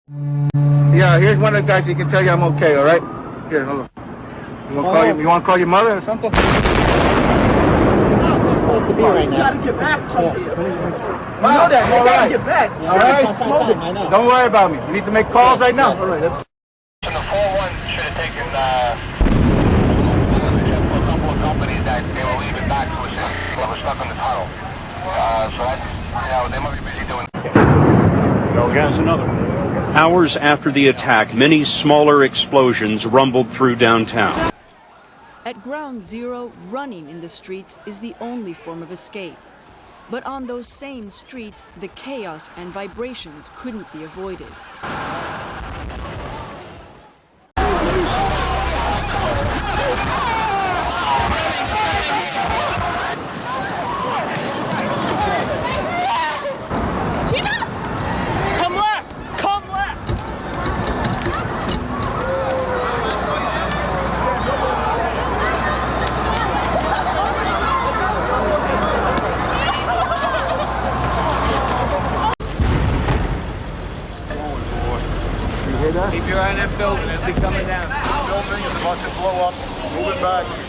Yeah, here's one of the guys. He can tell you I'm okay. All right. Here, hold on. You want to call your mother or something? You gotta get back something. You know that. You gotta get back. All right. Don't worry about me. You need to make calls right now. All right. And the 4-1 should have taken a couple of companies that they were leaving back to us that were stuck in the tunnel. So that's, they might be busy doing that. Go against another one. Hours after the attack, many smaller explosions rumbled through downtown. At Ground Zero, running in the streets is the only form of escape. But on those same streets, the chaos and vibrations couldn't be avoided. Keep your eye on that building as they coming down. Building is about to blow up. Moving back.